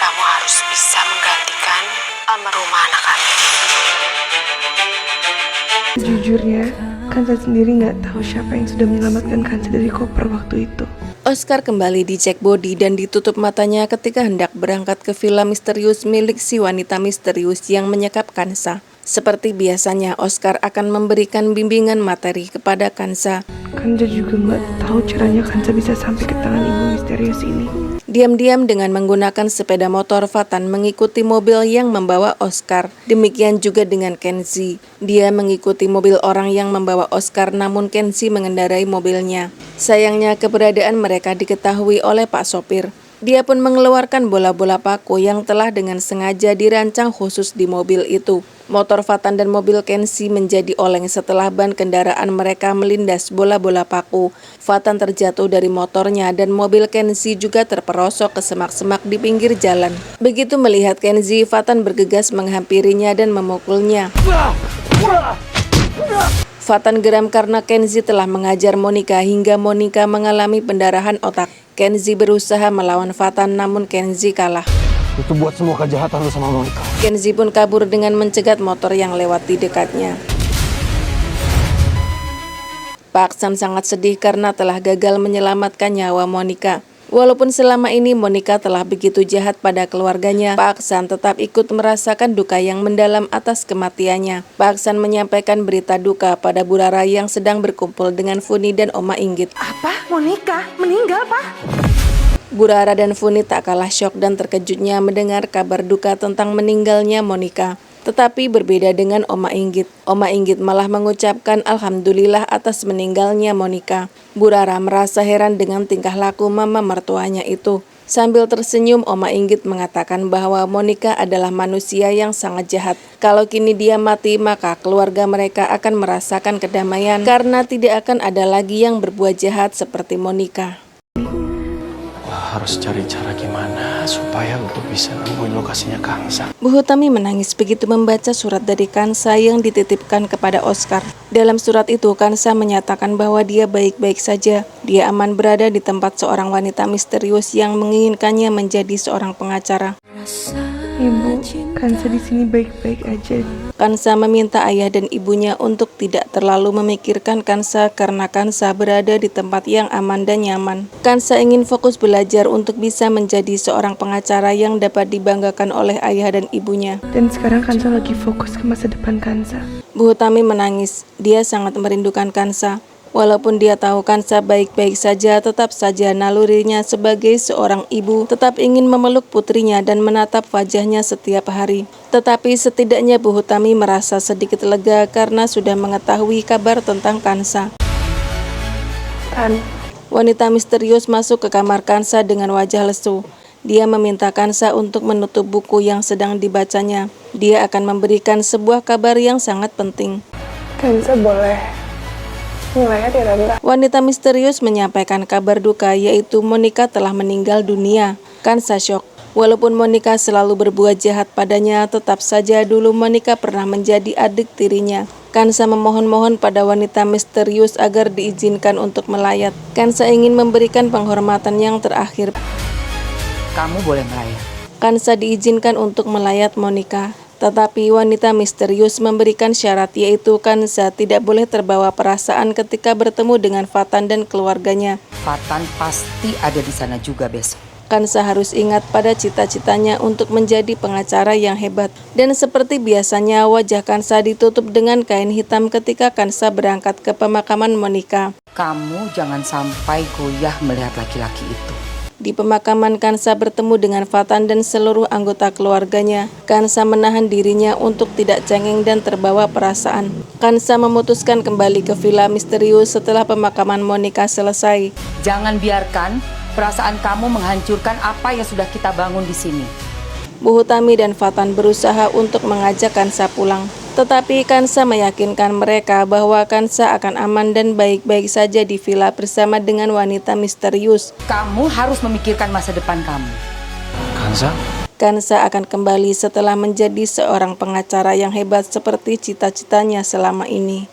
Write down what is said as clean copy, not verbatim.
kamu harus bisa menggantikan almarhumah anak kami. Jujurnya, Kansa sendiri nggak tahu siapa yang sudah menyelamatkan Kansa dari koper waktu itu. Oscar kembali dicek body dan ditutup matanya ketika hendak berangkat ke villa misterius milik si wanita misterius yang menyekap Kansa. Seperti biasanya, Oscar akan memberikan bimbingan materi kepada Kansa. Kansa juga nggak tahu caranya Kansa bisa sampai ke tangan ibu misterius ini. Diam-diam dengan menggunakan sepeda motor, Fatan mengikuti mobil yang membawa Oscar. Demikian juga dengan Kenzie. Dia mengikuti mobil orang yang membawa Oscar, namun Kenzie mengendarai mobilnya. Sayangnya keberadaan mereka diketahui oleh Pak Sopir. Dia pun mengeluarkan bola-bola paku yang telah dengan sengaja dirancang khusus di mobil itu. Motor Fatan dan mobil Kenzie menjadi oleng setelah ban kendaraan mereka melindas bola-bola paku. Fatan terjatuh dari motornya dan mobil Kenzie juga terperosok ke semak-semak di pinggir jalan. Begitu melihat Kenzie, Fatan bergegas menghampirinya dan memukulnya. Fatan geram karena Kenzie telah mengajar Monica hingga Monica mengalami pendarahan otak. Kenzie berusaha melawan Fatan, namun Kenzie kalah. Itu buat semua kejahatan lu sama Monica. Kenzie pun kabur dengan mencegat motor yang lewat di dekatnya. Pak Aksan sangat sedih karena telah gagal menyelamatkan nyawa Monica. Walaupun selama ini Monica telah begitu jahat pada keluarganya, Pak Aksan tetap ikut merasakan duka yang mendalam atas kematiannya. Pak Aksan menyampaikan berita duka pada Bu Rara yang sedang berkumpul dengan Funi dan Oma Inggit. Apa? Monica meninggal, Pak? Bu Rara dan Funi tak kalah syok dan terkejutnya mendengar kabar duka tentang meninggalnya Monica. Tetapi berbeda dengan Oma Inggit. Oma Inggit malah mengucapkan alhamdulillah atas meninggalnya Monica. Bu Rara merasa heran dengan tingkah laku mama mertuanya itu. Sambil tersenyum, Oma Inggit mengatakan bahwa Monica adalah manusia yang sangat jahat. Kalau kini dia mati, maka keluarga mereka akan merasakan kedamaian karena tidak akan ada lagi yang berbuat jahat seperti Monica. Harus cari cara gimana supaya untuk bisa nemuin lokasinya Kansa. Bu Hutami menangis begitu membaca surat dari Kansa yang dititipkan kepada Oscar. Dalam surat itu, Kansa menyatakan bahwa dia baik-baik saja. Dia aman berada di tempat seorang wanita misterius yang menginginkannya menjadi seorang pengacara. Ibu, Kansa di sini baik-baik aja. Kansa meminta ayah dan ibunya untuk tidak terlalu memikirkan Kansa karena Kansa berada di tempat yang aman dan nyaman. Kansa ingin fokus belajar untuk bisa menjadi seorang pengacara yang dapat dibanggakan oleh ayah dan ibunya. Dan sekarang Kansa lagi fokus ke masa depan Kansa. Bu Hutami menangis. Dia sangat merindukan Kansa. Walaupun dia tahu Kansa baik-baik saja, tetap saja nalurinya sebagai seorang ibu tetap ingin memeluk putrinya dan menatap wajahnya setiap hari. Tetapi setidaknya Bu Hutami merasa sedikit lega karena sudah mengetahui kabar tentang Kansa. Wanita misterius masuk ke kamar Kansa dengan wajah lesu. Dia meminta Kansa untuk menutup buku yang sedang dibacanya. Dia akan memberikan sebuah kabar yang sangat penting. Kansa boleh ngeliat ya Tante. Wanita misterius menyampaikan kabar duka, yaitu Monica telah meninggal dunia. Kansa syok. Walaupun Monica selalu berbuat jahat padanya, tetap saja dulu Monica pernah menjadi adik tirinya. Kansa memohon-mohon pada wanita misterius agar diizinkan untuk melayat. Kansa ingin memberikan penghormatan yang terakhir. Kamu boleh melayat. Kansa diizinkan untuk melayat Monica. Tetapi wanita misterius memberikan syarat, yaitu Kansa tidak boleh terbawa perasaan ketika bertemu dengan Fatan dan keluarganya. Fatan pasti ada di sana juga besok. Kansa harus ingat pada cita-citanya untuk menjadi pengacara yang hebat. Dan seperti biasanya, wajah Kansa ditutup dengan kain hitam ketika Kansa berangkat ke pemakaman Monica. Kamu jangan sampai goyah melihat laki-laki itu. Di pemakaman, Kansa bertemu dengan Fatan dan seluruh anggota keluarganya. Kansa menahan dirinya untuk tidak cengeng dan terbawa perasaan. Kansa memutuskan kembali ke villa misterius setelah pemakaman Monica selesai. Jangan biarkan perasaan kamu menghancurkan apa yang sudah kita bangun di sini. Bu Hutami dan Fatan berusaha untuk mengajak Kansa pulang. Tetapi Kansa meyakinkan mereka bahwa Kansa akan aman dan baik-baik saja di villa bersama dengan wanita misterius. Kamu harus memikirkan masa depan kamu. Kansa? Kansa akan kembali setelah menjadi seorang pengacara yang hebat seperti cita-citanya selama ini.